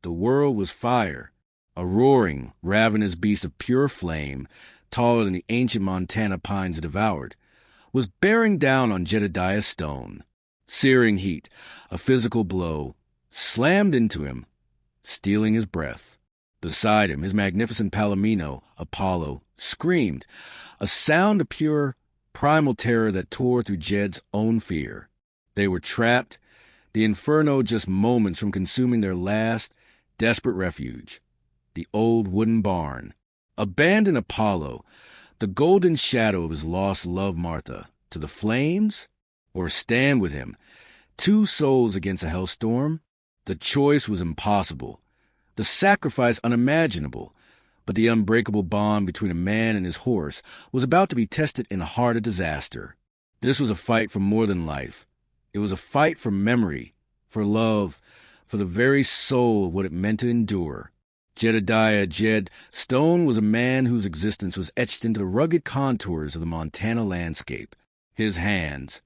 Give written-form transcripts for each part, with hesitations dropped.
the world was fire. A roaring, ravenous beast of pure flame, taller than the ancient Montana pines it devoured, was bearing down on Jedediah Stone. Searing heat, a physical blow, slammed into him, stealing his breath. Beside him, his magnificent palomino, Apollo, screamed, a sound of pure, primal terror that tore through Jed's own fear. They were trapped, the inferno just moments from consuming their last, desperate refuge, the old wooden barn. Abandon Apollo, the golden shadow of his lost love Martha, to the flames, or stand with him, two souls against a hellstorm? The choice was impossible, the sacrifice unimaginable, but the unbreakable bond between a man and his horse was about to be tested in the heart of disaster. This was a fight for more than life. It was a fight for memory, for love, for the very soul of what it meant to endure. Jedediah Jed Stone was a man whose existence was etched into the rugged contours of the Montana landscape. His hands,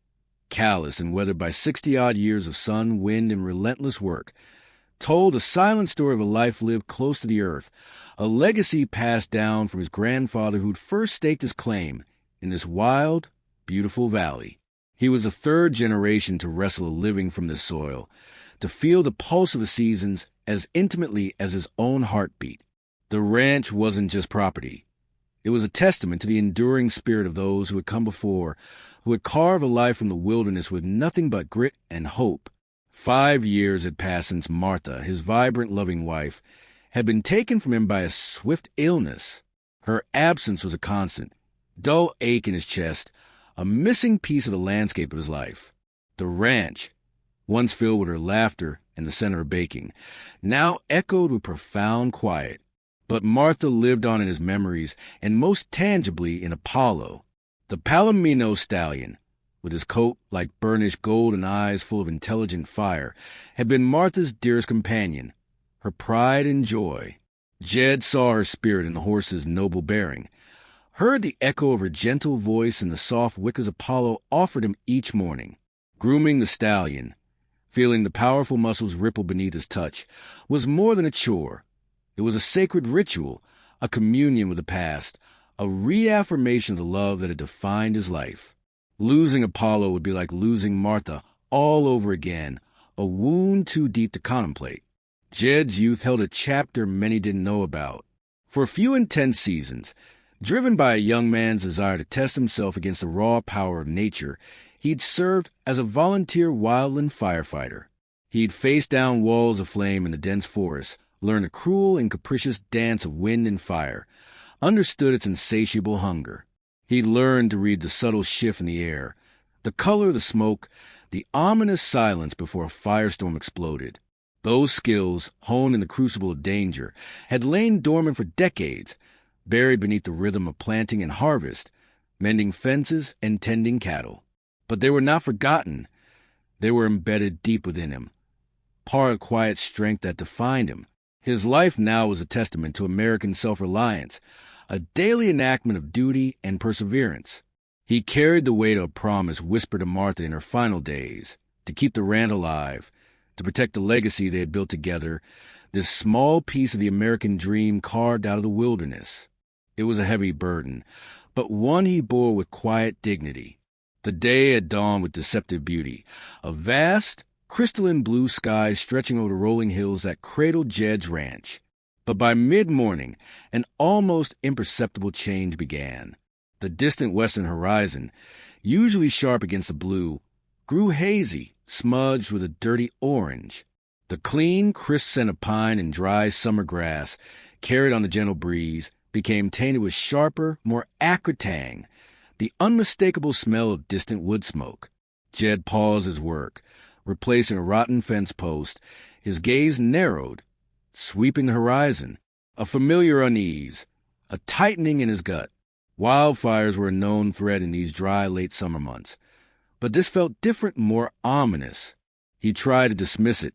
callous and weathered by 60-odd years of sun, wind, and relentless work, told a silent story of a life lived close to the earth, a legacy passed down from his grandfather who'd first staked his claim in this wild, beautiful valley. He was the third generation to wrestle a living from this soil, to feel the pulse of the seasons as intimately as his own heartbeat. The ranch wasn't just property. It was a testament to the enduring spirit of those who had come before, who had carved a life from the wilderness with nothing but grit and hope. 5 years had passed since Martha, his vibrant, loving wife, had been taken from him by a swift illness. Her absence was a constant, dull ache in his chest, a missing piece of the landscape of his life. The ranch, once filled with her laughter and the scent of her baking, now echoed with profound quiet. But Martha lived on in his memories, and most tangibly in Apollo, the palomino stallion, with his coat like burnished gold and eyes full of intelligent fire, had been Martha's dearest companion, her pride and joy. Jed saw her spirit in the horse's noble bearing, heard the echo of her gentle voice in the soft wickers Apollo offered him each morning. Grooming the stallion, feeling the powerful muscles ripple beneath his touch, was more than a chore. It was a sacred ritual, a communion with the past, a reaffirmation of the love that had defined his life. Losing Apollo would be like losing Martha all over again, a wound too deep to contemplate. Jed's youth held a chapter many didn't know about. For a few intense seasons, driven by a young man's desire to test himself against the raw power of nature, he'd served as a volunteer wildland firefighter. He'd faced down walls of flame in the dense forest, learned the cruel and capricious dance of wind and fire, understood its insatiable hunger. He'd learned to read the subtle shift in the air, the color of the smoke, the ominous silence before a firestorm exploded. Those skills, honed in the crucible of danger, had lain dormant for decades, buried beneath the rhythm of planting and harvest, mending fences and tending cattle. But they were not forgotten. They were embedded deep within him, part of the quiet strength that defined him. His life now was a testament to American self-reliance, a daily enactment of duty and perseverance. He carried the weight of a promise whispered to Martha in her final days, to keep the ranch alive, to protect the legacy they had built together, this small piece of the American dream carved out of the wilderness. It was a heavy burden, but one he bore with quiet dignity. The day had dawned with deceptive beauty, a vast, crystalline blue sky stretching over the rolling hills that cradled Jed's ranch. But by mid-morning, an almost imperceptible change began. The distant western horizon, usually sharp against the blue, grew hazy, smudged with a dirty orange. The clean, crisp scent of pine and dry summer grass, carried on the gentle breeze, became tainted with sharper, more acrid tang, the unmistakable smell of distant wood smoke. Jed paused his work, replacing a rotten fence post, his gaze narrowed, sweeping the horizon, a familiar unease, a tightening in his gut. Wildfires were a known threat in these dry, late summer months, but this felt different, more ominous. He tried to dismiss it,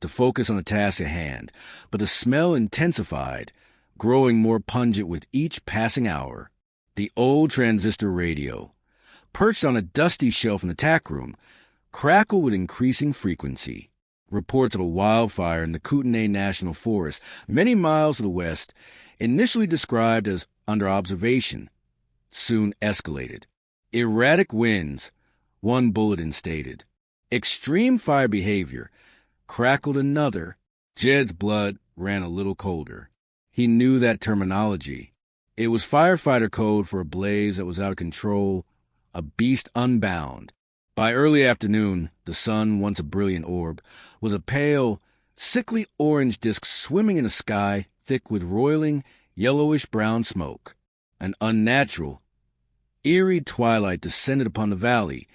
to focus on the task at hand, but the smell intensified, growing more pungent with each passing hour. The old transistor radio, perched on a dusty shelf in the tack room, crackled with increasing frequency. Reports of a wildfire in the Kootenai National Forest, many miles to the west, initially described as under observation, soon escalated. Erratic winds, one bulletin stated. Extreme fire behavior, crackled another. Jed's blood ran a little colder. He knew that terminology. It was firefighter code for a blaze that was out of control, a beast unbound. By early afternoon, the sun, once a brilliant orb, was a pale, sickly orange disk swimming in a sky thick with roiling, yellowish-brown smoke. An unnatural, eerie twilight descended upon the valley,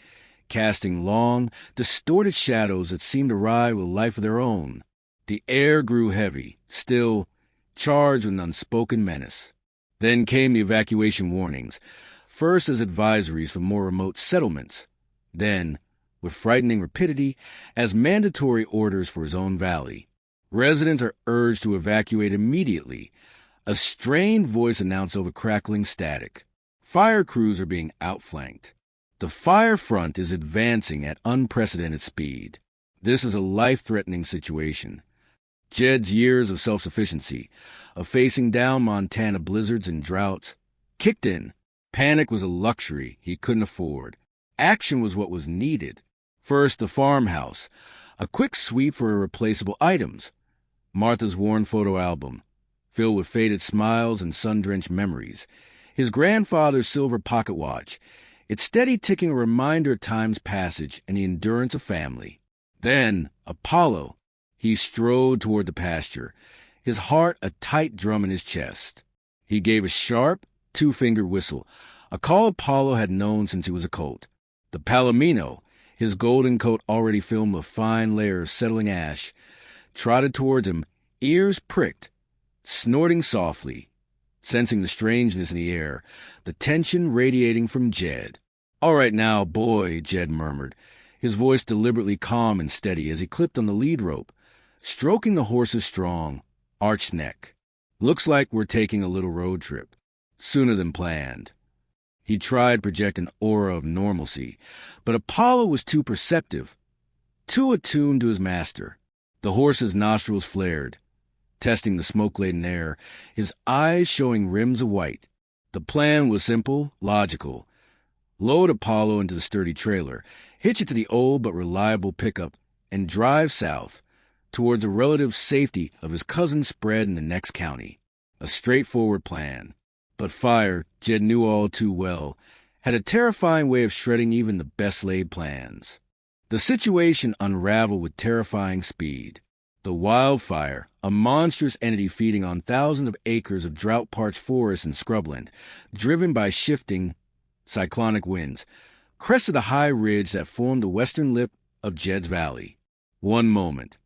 casting long, distorted shadows that seemed to ride with life of their own. The air grew heavy, still, charged with an unspoken menace. Then came the evacuation warnings, first as advisories for more remote settlements, then, with frightening rapidity, as mandatory orders for his own valley. Residents are urged to evacuate immediately, a strained voice announced over crackling static. Fire crews are being outflanked. The fire front is advancing at unprecedented speed. This is a life-threatening situation. Jed's years of self-sufficiency, of facing down Montana blizzards and droughts, kicked in. Panic was a luxury he couldn't afford. Action was what was needed. First, the farmhouse, a quick sweep for irreplaceable items. Martha's worn photo album, filled with faded smiles and sun-drenched memories. His grandfather's silver pocket watch, its steady ticking a reminder of time's passage and the endurance of family. Then, Apollo. He strode toward the pasture, his heart a tight drum in his chest. He gave a sharp, two-fingered whistle, a call Apollo had known since he was a colt. The Palomino, his golden coat already filmed with a fine layer of settling ash, trotted towards him, ears pricked, snorting softly, sensing the strangeness in the air, the tension radiating from Jed. "All right now, boy," Jed murmured, his voice deliberately calm and steady as he clipped on the lead rope, stroking the horse's strong, arched neck. "Looks like we're taking a little road trip. Sooner than planned." He tried to project an aura of normalcy, but Apollo was too perceptive, too attuned to his master. The horse's nostrils flared, testing the smoke-laden air, his eyes showing rims of white. The plan was simple, logical. Load Apollo into the sturdy trailer, hitch it to the old but reliable pickup, and drive south, towards the relative safety of his cousin's spread in the next county. A straightforward plan. But fire, Jed knew all too well, had a terrifying way of shredding even the best-laid plans. The situation unraveled with terrifying speed. The wildfire, a monstrous entity feeding on thousands of acres of drought-parched forest and scrubland, driven by shifting, cyclonic winds, crested the high ridge that formed the western lip of Jed's valley. One moment,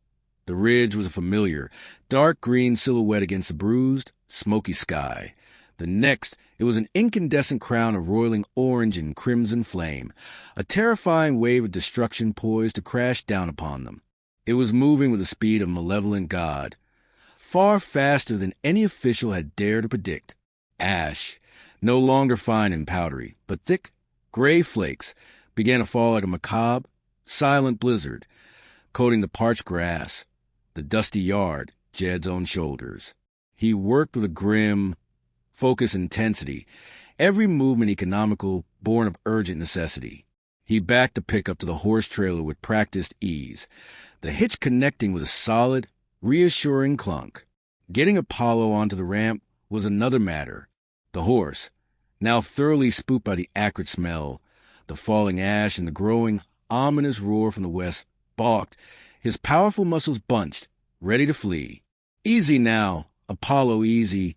the ridge was a familiar, dark green silhouette against the bruised, smoky sky. The next, it was an incandescent crown of roiling orange and crimson flame, a terrifying wave of destruction poised to crash down upon them. It was moving with the speed of malevolent God, far faster than any official had dared to predict. Ash, no longer fine and powdery, but thick, gray flakes, began to fall like a macabre, silent blizzard, coating the parched grass, the dusty yard, Jed's own shoulders. He worked with a grim, focused intensity, every movement economical, born of urgent necessity. He backed the pickup to the horse trailer with practiced ease, the hitch connecting with a solid, reassuring clunk. Getting Apollo onto the ramp was another matter. The horse, now thoroughly spooked by the acrid smell, the falling ash and the growing, ominous roar from the west, balked, his powerful muscles bunched, ready to flee. "Easy now, Apollo, easy,"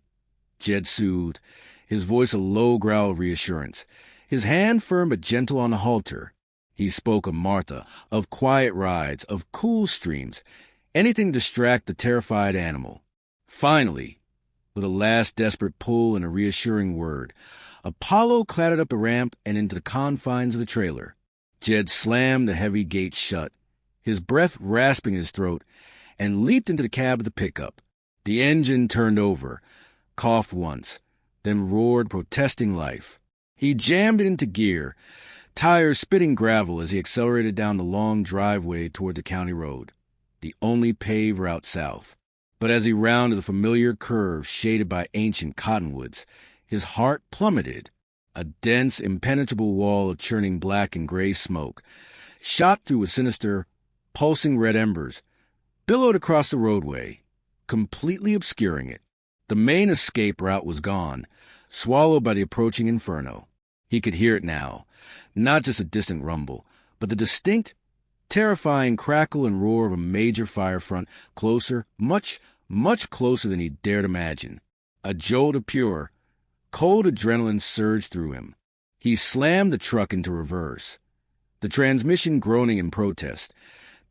Jed soothed, his voice a low growl of reassurance, his hand firm but gentle on the halter. He spoke of Martha, of quiet rides, of cool streams, anything to distract the terrified animal. Finally, with a last desperate pull and a reassuring word, Apollo clattered up the ramp and into the confines of the trailer. Jed slammed the heavy gate shut, his breath rasping in his throat, and leaped into the cab of the pickup. The engine turned over, coughed once, then roared protesting life. He jammed it into gear, tires spitting gravel as he accelerated down the long driveway toward the county road. the only paved route south. But as he rounded the familiar curve shaded by ancient cottonwoods, his heart plummeted. A dense, impenetrable wall of churning black and gray smoke, shot through with sinister, pulsing red embers, billowed across the roadway, completely obscuring it. The main escape route was gone, swallowed by the approaching inferno. He could hear it now, not just a distant rumble, but the distinct, terrifying crackle and roar of a major fire front, closer, much, much closer than he dared imagine. A jolt of pure, cold adrenaline surged through him. He slammed the truck into reverse, the transmission groaning in protest,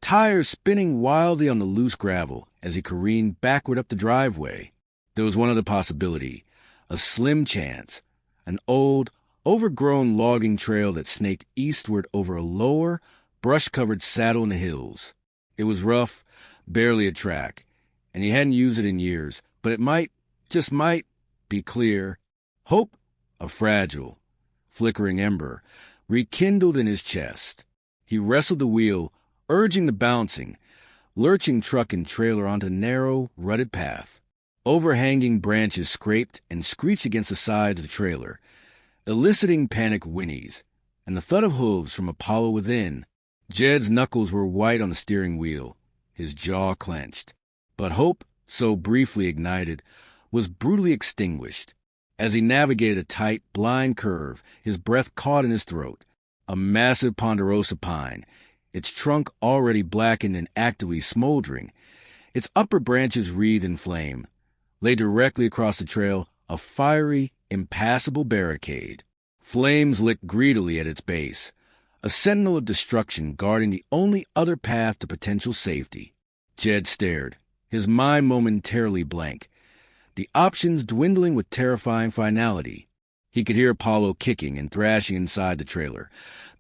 tires spinning wildly on the loose gravel as he careened backward up the driveway. There was one other possibility, a slim chance, an old, overgrown logging trail that snaked eastward over a lower, brush-covered saddle in the hills. It was rough, barely a track, and he hadn't used it in years, but it might, just might, be clear. Hope, a fragile, flickering ember, rekindled in his chest. He wrestled the wheel, urging the bouncing, lurching truck and trailer onto a narrow, rutted path. Overhanging branches scraped and screeched against the sides of the trailer, eliciting panicked whinnies, and the thud of hooves from Apollo within. Jed's knuckles were white on the steering wheel, his jaw clenched. But hope, so briefly ignited, was brutally extinguished. As he navigated a tight, blind curve, his breath caught in his throat. A massive ponderosa pine, its trunk already blackened and actively smoldering, its upper branches wreathed in flame, lay directly across the trail, a fiery, impassable barricade. Flames licked greedily at its base, a sentinel of destruction guarding the only other path to potential safety. Jed stared, his mind momentarily blank, the options dwindling with terrifying finality. He could hear Apollo kicking and thrashing inside the trailer,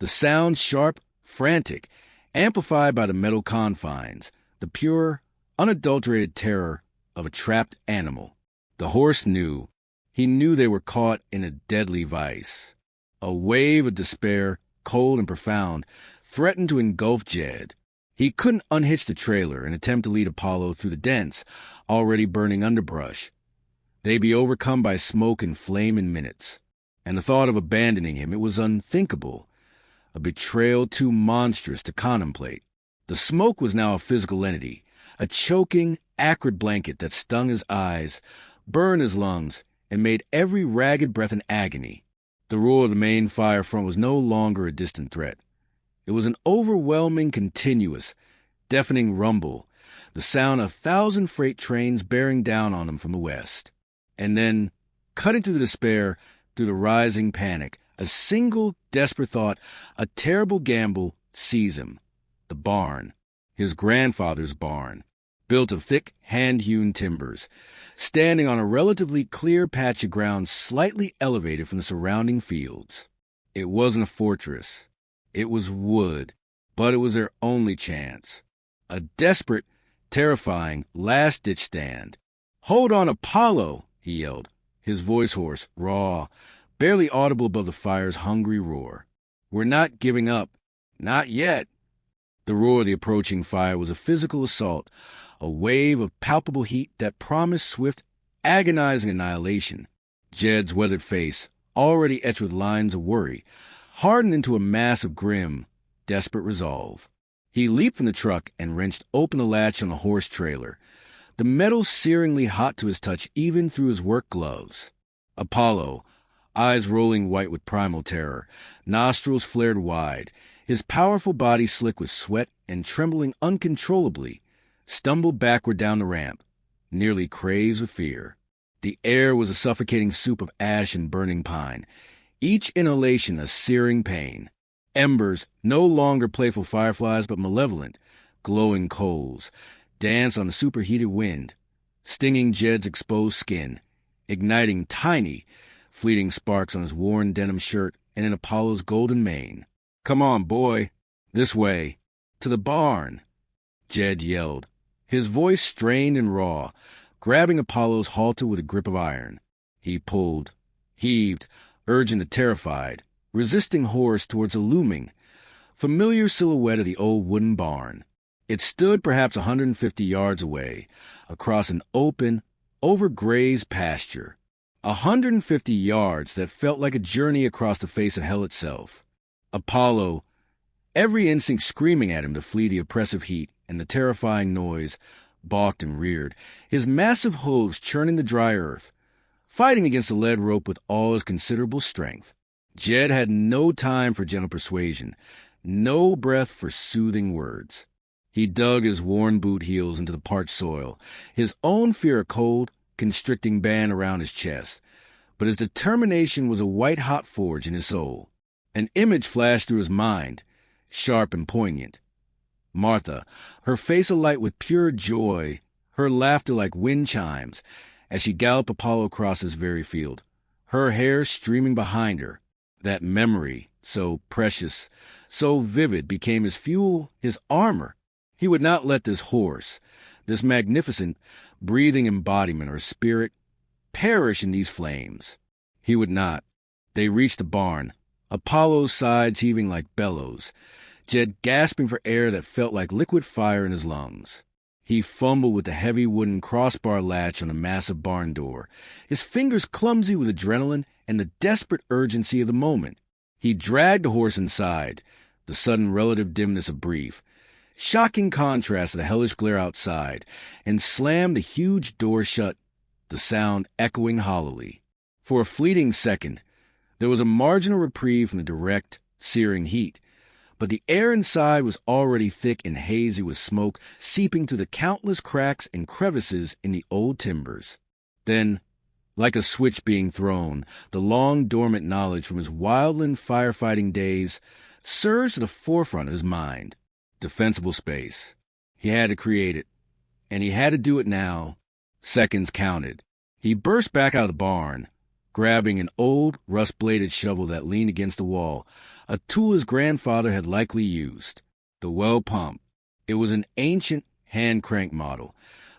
the sound sharp, frantic, amplified by the metal confines, the pure, unadulterated terror of a trapped animal. The horse knew. He knew they were caught in a deadly vice. A wave of despair, cold and profound, threatened to engulf Jed. He couldn't unhitch the trailer and attempt to lead Apollo through the dense, already burning underbrush. They'd be overcome by smoke and flame in minutes. And the thought of abandoning him, it was unthinkable, a betrayal too monstrous to contemplate. The smoke was now a physical entity, a choking, acrid blanket that stung his eyes, burned his lungs, and made every ragged breath an agony. The roar of the main fire front was no longer a distant threat. It was an overwhelming, continuous, deafening rumble, the sound of 1,000 freight trains bearing down on them from the west. And then, cutting through the despair, through the rising panic, a single desperate thought, a terrible gamble, seized him. The barn, his grandfather's barn, built of thick, hand-hewn timbers, standing on a relatively clear patch of ground slightly elevated from the surrounding fields. It wasn't a fortress. It was wood, but it was their only chance. A desperate, terrifying, last-ditch stand. "Hold on, Apollo!" he yelled, his voice hoarse, raw, barely audible above the fire's hungry roar. "We're not giving up. Not yet." The roar of the approaching fire was a physical assault, a wave of palpable heat that promised swift, agonizing annihilation. Jed's weathered face, already etched with lines of worry, hardened into a mass of grim, desperate resolve. He leaped from the truck and wrenched open the latch on the horse trailer, the metal searingly hot to his touch even through his work gloves. Apollo, eyes rolling white with primal terror, nostrils flared wide, his powerful body slick with sweat and trembling uncontrollably, stumbled backward down the ramp, nearly crazed with fear. The air was a suffocating soup of ash and burning pine, each inhalation a searing pain. Embers, no longer playful fireflies but malevolent, glowing coals, danced on the superheated wind, stinging Jed's exposed skin, igniting tiny, fleeting sparks on his worn denim shirt and in Apollo's golden mane. "Come on, boy. This way. To the barn," Jed yelled, his voice strained and raw, grabbing Apollo's halter with a grip of iron. He pulled, heaved, urging the terrified, resisting horse towards a looming, familiar silhouette of the old wooden barn. It stood perhaps 150 yards away, across an open, overgrazed pasture. 150 yards that felt like a journey across the face of hell itself. Apollo, every instinct screaming at him to flee the oppressive heat and the terrifying noise, balked and reared, his massive hooves churning the dry earth, fighting against the lead rope with all his considerable strength. Jed had no time for gentle persuasion, no breath for soothing words. He dug his worn boot heels into the parched soil, his own fear a cold, constricting band around his chest. But his determination was a white-hot forge in his soul. An image flashed through his mind, sharp and poignant. Martha, her face alight with pure joy, her laughter like wind chimes, as she galloped Apollo across this very field, her hair streaming behind her. That memory, so precious, so vivid, became his fuel, his armor. He would not let this horse, this magnificent, breathing embodiment or spirit, perish in these flames. He would not. They reached the barn, Apollo's sides heaving like bellows, Jed gasping for air that felt like liquid fire in his lungs. He fumbled with the heavy wooden crossbar latch on the massive barn door, his fingers clumsy with adrenaline and the desperate urgency of the moment. He dragged the horse inside, the sudden relative dimness of brief, shocking contrast to the hellish glare outside, and slammed the huge door shut, the sound echoing hollowly. For a fleeting second, there was a marginal reprieve from the direct, searing heat, but the air inside was already thick and hazy with smoke seeping through the countless cracks and crevices in the old timbers. Then, like a switch being thrown, the long-dormant knowledge from his wildland firefighting days surged to the forefront of his mind. Defensible space. He had to create it, and he had to do it now. Seconds counted. He burst back out of the barn, grabbing an old, rust-bladed shovel that leaned against the wall, a tool his grandfather had likely used. The well pump. It was an ancient hand-crank model,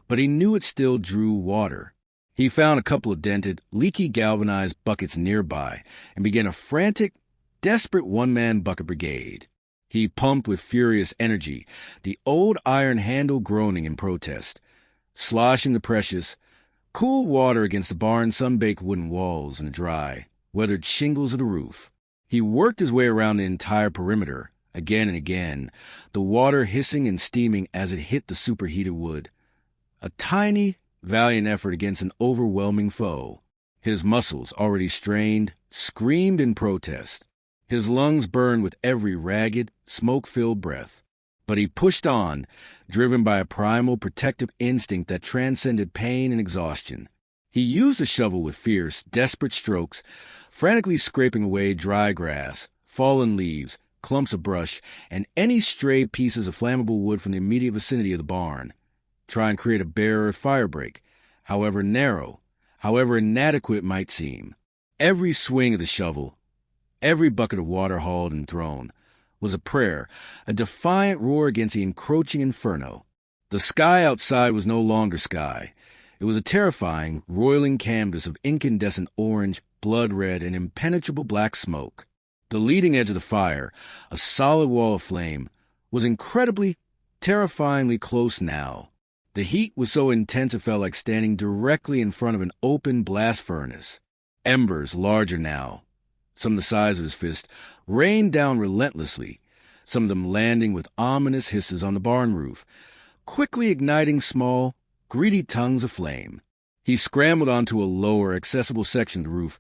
but he knew it still drew water. He found a couple of dented, leaky galvanized buckets nearby and began a frantic, desperate one-man bucket brigade. He pumped with furious energy, the old iron handle groaning in protest, sloshing the precious, cool water against the barn's sun-baked wooden walls and the dry, weathered shingles of the roof. He worked his way around the entire perimeter, again and again, the water hissing and steaming as it hit the superheated wood. A tiny, valiant effort against an overwhelming foe. His muscles, already strained, screamed in protest. His lungs burned with every ragged, smoke-filled breath. But he pushed on, driven by a primal protective instinct that transcended pain and exhaustion. He used the shovel with fierce, desperate strokes, frantically scraping away dry grass, fallen leaves, clumps of brush, and any stray pieces of flammable wood from the immediate vicinity of the barn. Try and create a bare fire break, however narrow, however inadequate it might seem. Every swing of the shovel, every bucket of water hauled and thrown, was a prayer, a defiant roar against the encroaching inferno. The sky outside was no longer sky. It was a terrifying, roiling canvas of incandescent orange, blood-red, and impenetrable black smoke. The leading edge of the fire, a solid wall of flame, was incredibly, terrifyingly close now. The heat was so intense it felt like standing directly in front of an open blast furnace. Embers, larger now, some the size of his fist, rained down relentlessly, some of them landing with ominous hisses on the barn roof, quickly igniting small, greedy tongues of flame. He scrambled onto a lower, accessible section of the roof,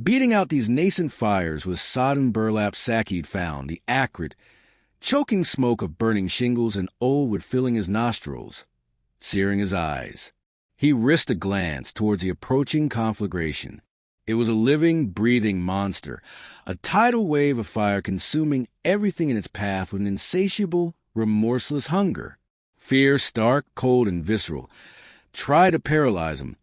beating out these nascent fires with sodden burlap sack he'd found, the acrid, choking smoke of burning shingles and old wood filling his nostrils, searing his eyes. He risked a glance towards the approaching conflagration. It was a living, breathing monster, a tidal wave of fire consuming everything in its path with an insatiable, remorseless hunger. Fear, stark, cold, and visceral, tried to paralyze him,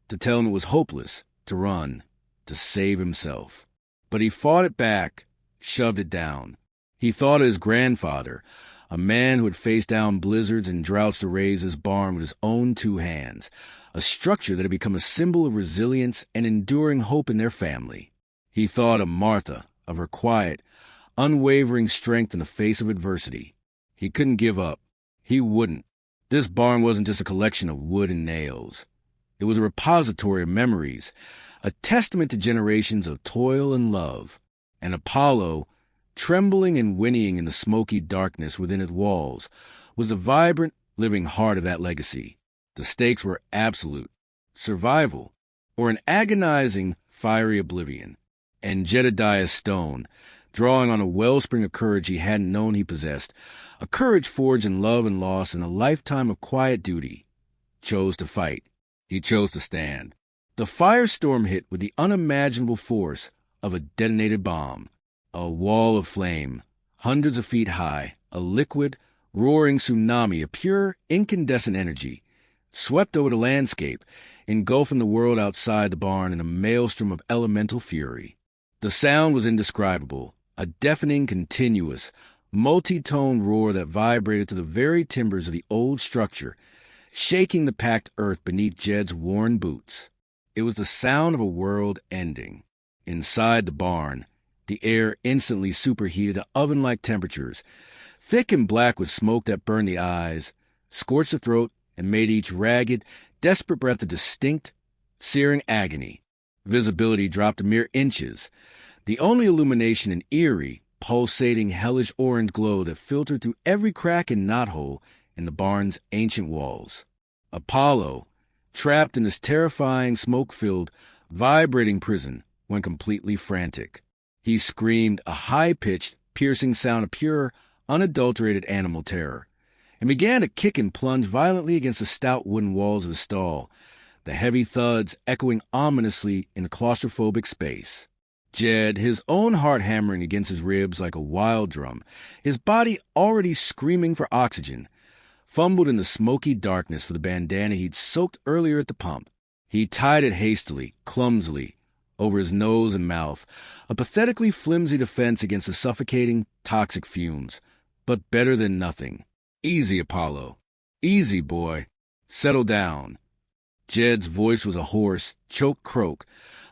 to tell him it was hopeless, to run, to save himself. But he fought it back, shoved it down. He thought of his grandfather, a man who had faced down blizzards and droughts to raise his barn with his own two hands, a structure that had become a symbol of resilience and enduring hope in their family. He thought of Martha, of her quiet, unwavering strength in the face of adversity. He couldn't give up. He wouldn't. This barn wasn't just a collection of wood and nails. It was a repository of memories, a testament to generations of toil and love. And Apollo, trembling and whinnying in the smoky darkness within its walls, was the vibrant, living heart of that legacy. The stakes were absolute: survival, or an agonizing, fiery oblivion. And Jedediah Stone, drawing on a wellspring of courage he hadn't known he possessed, a courage forged in love and loss and a lifetime of quiet duty, chose to fight. He chose to stand. The firestorm hit with the unimaginable force of a detonated bomb, a wall of flame, hundreds of feet high, a liquid, roaring tsunami of pure, incandescent energy, swept over the landscape, engulfing the world outside the barn in a maelstrom of elemental fury. The sound was indescribable, a deafening, continuous, multi-tone roar that vibrated to the very timbers of the old structure, shaking the packed earth beneath Jed's worn boots. It was the sound of a world ending. Inside the barn, the air instantly superheated to oven-like temperatures, thick and black with smoke that burned the eyes, scorched the throat, and made each ragged, desperate breath a distinct, searing agony. Visibility dropped to mere inches, the only illumination an eerie, pulsating, hellish orange glow that filtered through every crack and knothole in the barn's ancient walls. Apollo, trapped in this terrifying, smoke-filled, vibrating prison, went completely frantic. He screamed a high-pitched, piercing sound of pure, unadulterated animal terror, and began to kick and plunge violently against the stout wooden walls of the stall, the heavy thuds echoing ominously in the claustrophobic space. Jed, his own heart hammering against his ribs like a wild drum, his body already screaming for oxygen, fumbled in the smoky darkness for the bandana he'd soaked earlier at the pump. He tied it hastily, clumsily, over his nose and mouth, a pathetically flimsy defense against the suffocating, toxic fumes, but better than nothing. Easy, Apollo. Easy, boy. Settle down. Jed's voice was a hoarse, choked croak,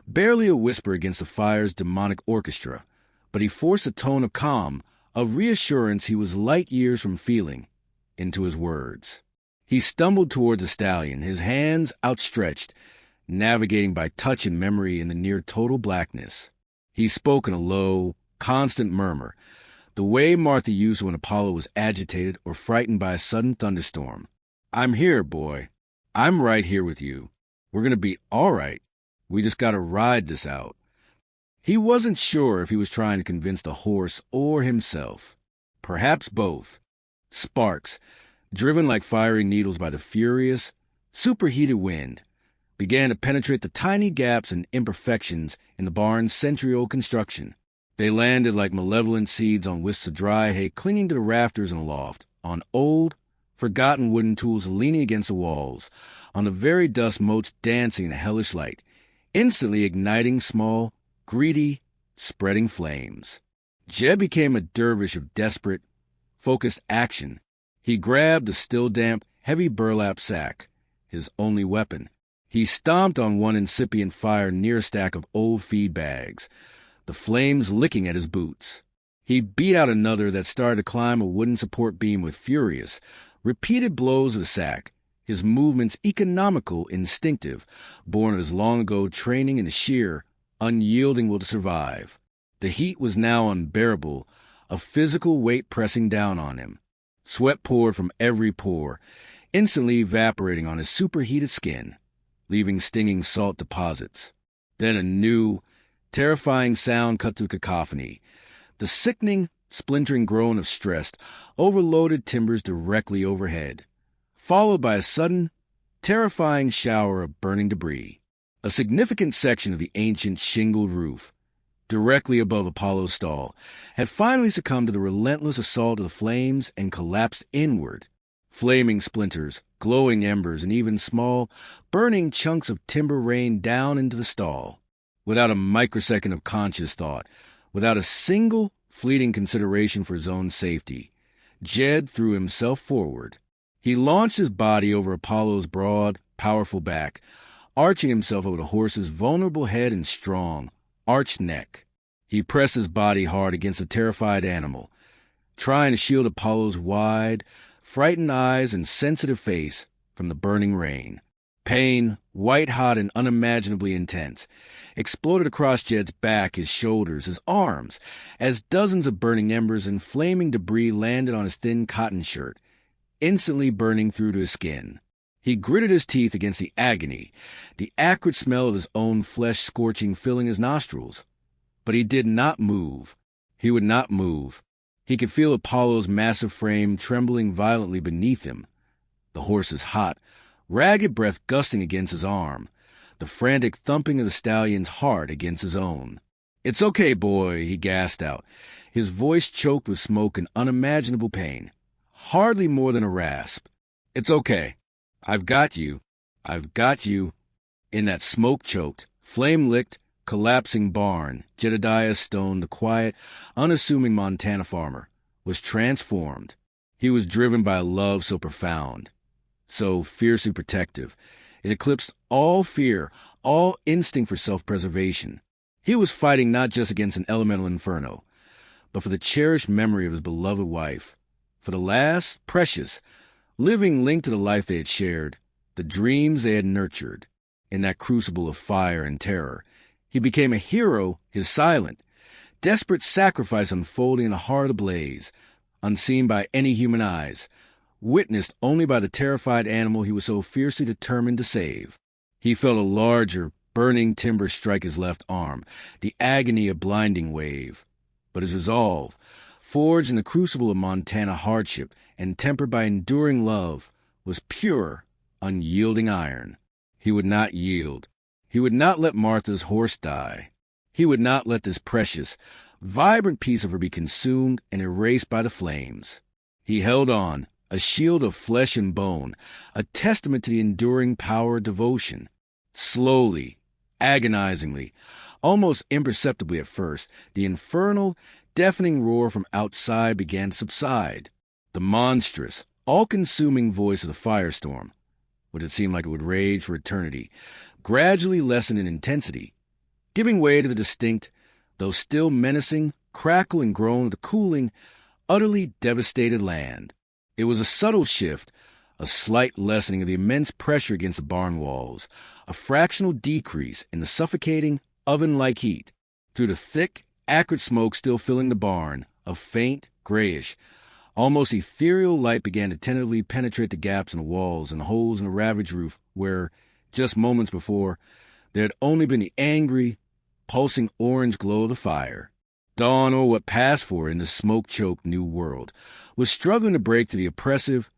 barely a whisper against the fire's demonic orchestra, but he forced a tone of calm, of reassurance he was light years from feeling, into his words. He stumbled towards the stallion, his hands outstretched, navigating by touch and memory in the near-total blackness. He spoke in a low, constant murmur, the way Martha used when Apollo was agitated or frightened by a sudden thunderstorm. "I'm here, boy. I'm right here with you. We're going to be all right. We just got to ride this out." He wasn't sure if he was trying to convince the horse or himself. Perhaps both. Sparks, driven like fiery needles by the furious, superheated wind, began to penetrate the tiny gaps and imperfections in the barn's century-old construction. They landed like malevolent seeds on wisps of dry hay clinging to the rafters and aloft, on old, forgotten wooden tools leaning against the walls, on the very dust motes dancing in a hellish light, instantly igniting small, greedy, spreading flames. Jed became a dervish of desperate, focused action. He grabbed the still-damp, heavy burlap sack, his only weapon. He stomped on one incipient fire near a stack of old feed bags, the flames licking at his boots. He beat out another that started to climb a wooden support beam with furious, repeated blows of the sack, his movements economical, instinctive, born of his long-ago training in the sheer, unyielding will to survive. The heat was now unbearable, a physical weight pressing down on him. Sweat poured from every pore, instantly evaporating on his superheated skin, leaving stinging salt deposits. Then a new, terrifying sound cut through cacophony, the sickening, splintering groan of stressed, overloaded timbers directly overhead, followed by a sudden, terrifying shower of burning debris. A significant section of the ancient shingled roof, directly above Apollo's stall, had finally succumbed to the relentless assault of the flames and collapsed inward. Flaming splinters, glowing embers, and even small, burning chunks of timber rained down into the stall. Without a microsecond of conscious thought, without a single fleeting consideration for his own safety, Jed threw himself forward. He launched his body over Apollo's broad, powerful back, arching himself over the horse's vulnerable head and strong, arched neck. He pressed his body hard against the terrified animal, trying to shield Apollo's wide, frightened eyes and sensitive face from the burning rain. Pain, white-hot and unimaginably intense, exploded across Jed's back, his shoulders, his arms, as dozens of burning embers and flaming debris landed on his thin cotton shirt, instantly burning through to his skin. He gritted his teeth against the agony, the acrid smell of his own flesh scorching filling his nostrils. But he did not move. He would not move. He could feel Apollo's massive frame trembling violently beneath him, the horse's hot, ragged breath gusting against his arm, the frantic thumping of the stallion's heart against his own. "It's okay, boy," he gasped out, his voice choked with smoke and unimaginable pain, hardly more than a rasp. "It's okay. I've got you. I've got you." In that smoke-choked, flame-licked, collapsing barn, Jedediah Stone, the quiet, unassuming Montana farmer, was transformed. He was driven by a love so profound, so fiercely protective, it eclipsed all fear, all instinct for self-preservation. He was fighting not just against an elemental inferno, but for the cherished memory of his beloved wife, for the last, precious, living link to the life they had shared, the dreams they had nurtured. In that crucible of fire and terror, he became a hero, his silent, desperate sacrifice unfolding in the heart of the blaze, unseen by any human eyes, witnessed only by the terrified animal he was so fiercely determined to save. He felt a larger, burning timber strike his left arm, the agony a blinding wave. But his resolve, forged in the crucible of Montana hardship and tempered by enduring love, was pure, unyielding iron. He would not yield. He would not let Martha's horse die. He would not let this precious, vibrant piece of her be consumed and erased by the flames. He held on, a shield of flesh and bone, a testament to the enduring power of devotion. Slowly, agonizingly, almost imperceptibly at first, the infernal, deafening roar from outside began to subside. The monstrous, all-consuming voice of the firestorm, what it seemed like it would rage for eternity, gradually lessened in intensity, giving way to the distinct, though still menacing, crackle and groan of the cooling, utterly devastated land. It was a subtle shift, a slight lessening of the immense pressure against the barn walls, a fractional decrease in the suffocating, oven-like heat. Through the thick, acrid smoke still filling the barn, a faint, grayish, almost ethereal light began to tentatively penetrate the gaps in the walls and the holes in the ravaged roof where, just moments before, there had only been the angry, pulsing orange glow of the fire. Dawn, or what passed for in this smoke-choked new world, was struggling to break through the oppressive,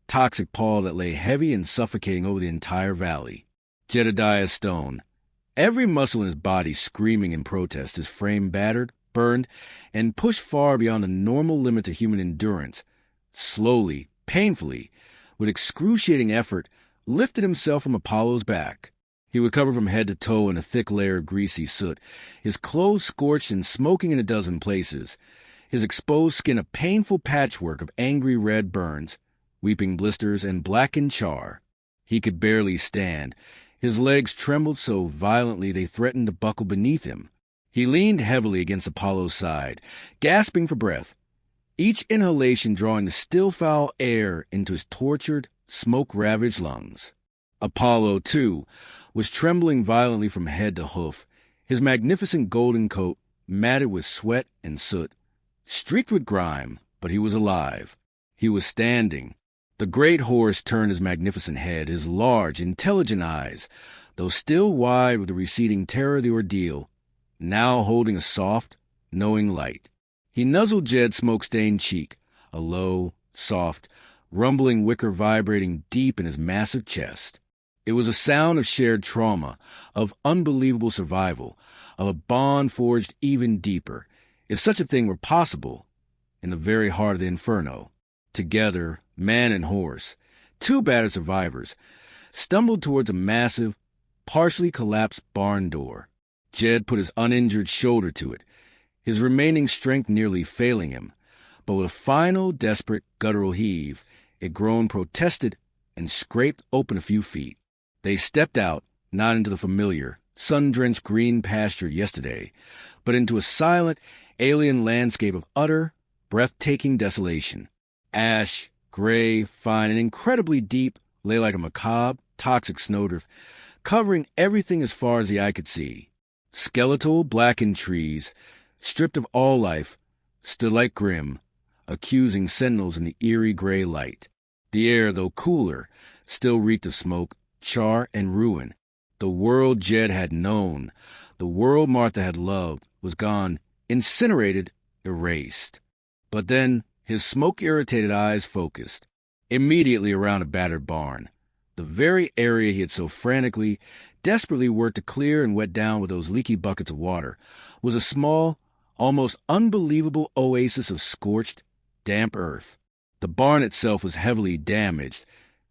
toxic pall that lay heavy and suffocating over the entire valley. Jedediah Stone, every muscle in his body screaming in protest, his frame battered, burned, and pushed far beyond the normal limits of human endurance, slowly, painfully, with excruciating effort, lifted himself from Apollo's back. He was covered from head to toe in a thick layer of greasy soot, his clothes scorched and smoking in a dozen places, his exposed skin a painful patchwork of angry red burns, weeping blisters, and blackened char. He could barely stand. His legs trembled so violently they threatened to buckle beneath him. He leaned heavily against Apollo's side, gasping for breath, each inhalation drawing the still foul air into his tortured, smoke-ravaged lungs. Apollo, too, was trembling violently from head to hoof, his magnificent golden coat matted with sweat and soot, streaked with grime, but he was alive. He was standing. The great horse turned his magnificent head, his large, intelligent eyes, though still wide with the receding terror of the ordeal, now holding a soft, knowing light. He nuzzled Jed's smoke-stained cheek, a low, soft, rumbling wicker vibrating deep in his massive chest. It was a sound of shared trauma, of unbelievable survival, of a bond forged even deeper, if such a thing were possible, in the very heart of the inferno. Together, man and horse, two battered survivors, stumbled towards a massive, partially collapsed barn door. Jed put his uninjured shoulder to it, his remaining strength nearly failing him, but with a final, desperate, guttural heave, it groaned, protested, and scraped open a few feet. They stepped out, not into the familiar, sun-drenched green pasture yesterday, but into a silent, alien landscape of utter, breathtaking desolation. Ash, Gray, fine, and incredibly deep, lay like a macabre, toxic snowdrift, covering everything as far as the eye could see. Skeletal, blackened trees, stripped of all life, stood like grim, accusing sentinels in the eerie gray light. The air, though cooler, still reeked of smoke, char, and ruin. The world Jed had known, the world Martha had loved, was gone, incinerated, erased. But then his smoke-irritated eyes focused, immediately around a battered barn. The very area he had so frantically, desperately worked to clear and wet down with those leaky buckets of water was a small, almost unbelievable oasis of scorched, damp earth. The barn itself was heavily damaged,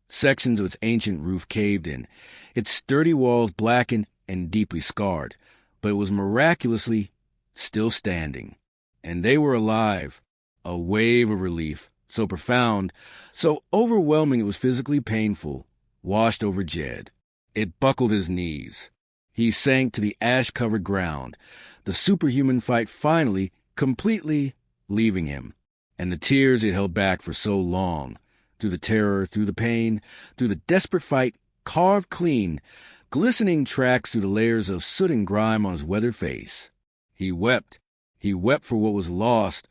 sections of its ancient roof caved in, its sturdy walls blackened and deeply scarred, but it was miraculously still standing. And they were alive. A wave of relief, so profound, so overwhelming it was physically painful, washed over Jed. It buckled his knees. He sank to the ash-covered ground, the superhuman fight finally, completely leaving him, and the tears he had held back for so long, through the terror, through the pain, through the desperate fight, carved clean, glistening tracks through the layers of soot and grime on his weathered face. He wept. He wept for what was lost,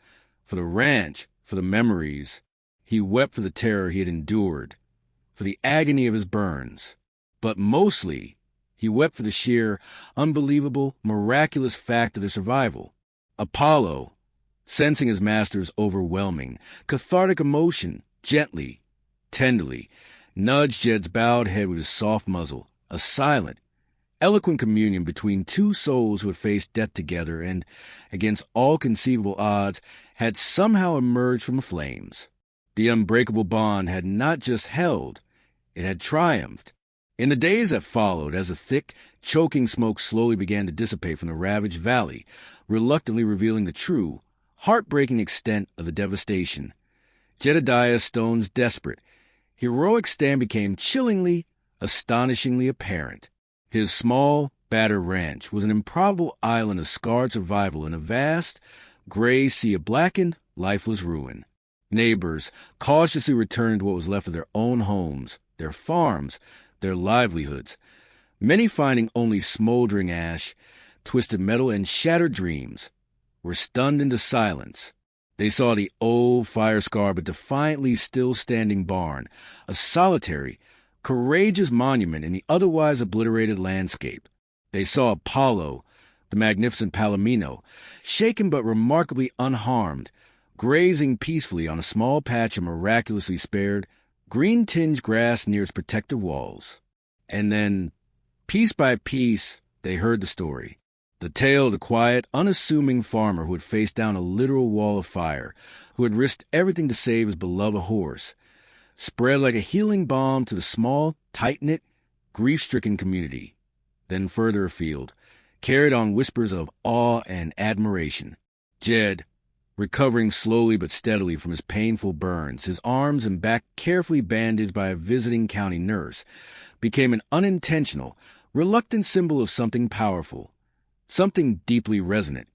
for the ranch, for the memories. He wept for the terror he had endured, for the agony of his burns. But mostly, he wept for the sheer, unbelievable, miraculous fact of their survival. Apollo, sensing his master's overwhelming, cathartic emotion, gently, tenderly, nudged Jed's bowed head with his soft muzzle, a silent, eloquent communion between two souls who had faced death together and, against all conceivable odds, had somehow emerged from the flames. The unbreakable bond had not just held, it had triumphed. In the days that followed, as the thick, choking smoke slowly began to dissipate from the ravaged valley, reluctantly revealing the true, heartbreaking extent of the devastation, Jedediah Stone's desperate, heroic stand became chillingly, astonishingly apparent. His small, battered ranch was an improbable island of scarred survival in a vast, gray sea of blackened, lifeless ruin. Neighbors cautiously returned to what was left of their own homes, their farms, their livelihoods, many finding only smoldering ash, twisted metal, and shattered dreams, were stunned into silence. They saw the old, fire-scarred but defiantly still-standing barn, a solitary, courageous monument in the otherwise obliterated landscape. They saw Apollo, the magnificent Palomino, shaken but remarkably unharmed, grazing peacefully on a small patch of miraculously spared, green-tinged grass near its protective walls. And then, piece by piece, they heard the story. The tale of the quiet, unassuming farmer who had faced down a literal wall of fire, who had risked everything to save his beloved horse, spread like a healing balm to the small, tight-knit, grief-stricken community. Then further afield, carried on whispers of awe and admiration. Jed, recovering slowly but steadily from his painful burns, his arms and back carefully bandaged by a visiting county nurse, became an unintentional, reluctant symbol of something powerful, something deeply resonant,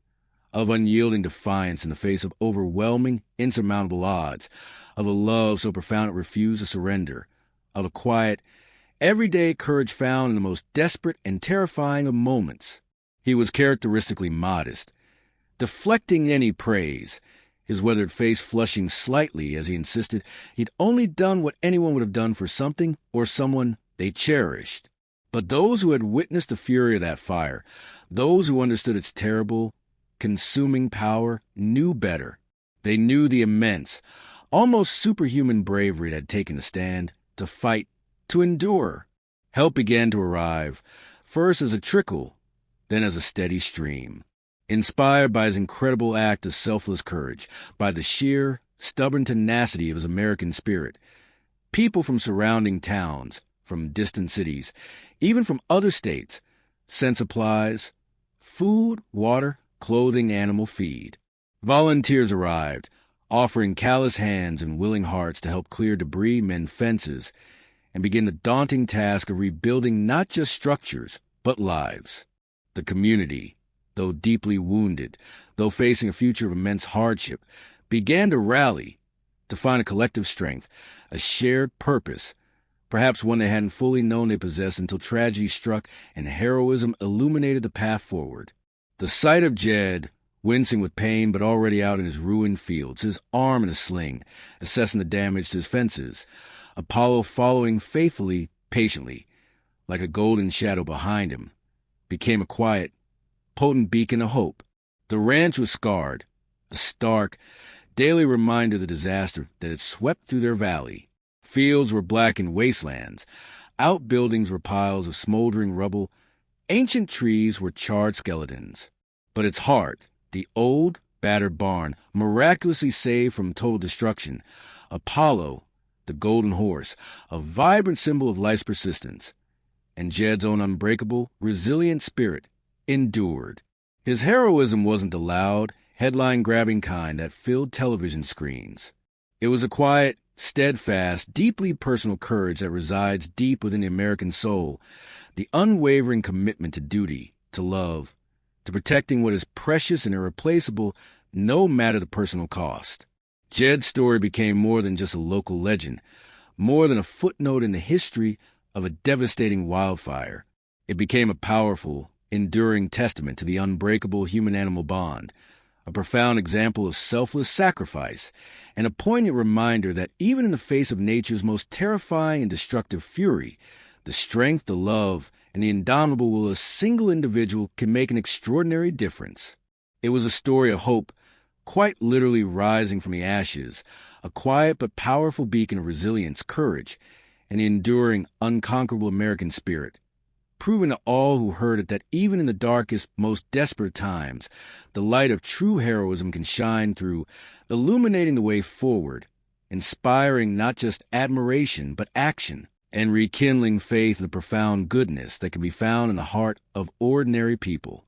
of unyielding defiance in the face of overwhelming, insurmountable odds, of a love so profound it refused to surrender, of a quiet, everyday courage found in the most desperate and terrifying of moments. He was characteristically modest, deflecting any praise, his weathered face flushing slightly as he insisted he'd only done what anyone would have done for something or someone they cherished. But those who had witnessed the fury of that fire, those who understood its terrible, consuming power, knew better. They knew the immense, almost superhuman bravery it had taken to stand, to fight, to endure. Help began to arrive, first as a trickle, then as a steady stream. Inspired by his incredible act of selfless courage, by the sheer, stubborn tenacity of his American spirit, people from surrounding towns, from distant cities, even from other states, sent supplies, food, water, clothing, animal feed. Volunteers arrived, offering callous hands and willing hearts to help clear debris, mend fences, and begin the daunting task of rebuilding not just structures, but lives. The community, though deeply wounded, though facing a future of immense hardship, began to rally, to find a collective strength, a shared purpose, perhaps one they hadn't fully known they possessed until tragedy struck and heroism illuminated the path forward. The sight of Jed, wincing with pain but already out in his ruined fields, his arm in a sling, assessing the damage to his fences, Apollo following faithfully, patiently, like a golden shadow behind him, became a quiet, potent beacon of hope. The ranch was scarred, a stark, daily reminder of the disaster that had swept through their valley. Fields were blackened wastelands. Outbuildings were piles of smoldering rubble. Ancient trees were charred skeletons. But its heart, the old, battered barn, miraculously saved from total destruction, Apollo, the golden horse, a vibrant symbol of life's persistence, and Jed's own unbreakable, resilient spirit, endured. His heroism wasn't the loud, headline-grabbing kind that filled television screens. It was a quiet, steadfast, deeply personal courage that resides deep within the American soul, the unwavering commitment to duty, to love, to protecting what is precious and irreplaceable, no matter the personal cost. Jed's story became more than just a local legend, more than a footnote in the history of a devastating wildfire. It became a powerful, enduring testament to the unbreakable human-animal bond, a profound example of selfless sacrifice, and a poignant reminder that even in the face of nature's most terrifying and destructive fury, the strength, the love, and the indomitable will of a single individual can make an extraordinary difference. It was a story of hope, quite literally rising from the ashes, a quiet but powerful beacon of resilience, courage, and the enduring, unconquerable American spirit, proving to all who heard it that even in the darkest, most desperate times, the light of true heroism can shine through, illuminating the way forward, inspiring not just admiration but action, and rekindling faith in the profound goodness that can be found in the heart of ordinary people.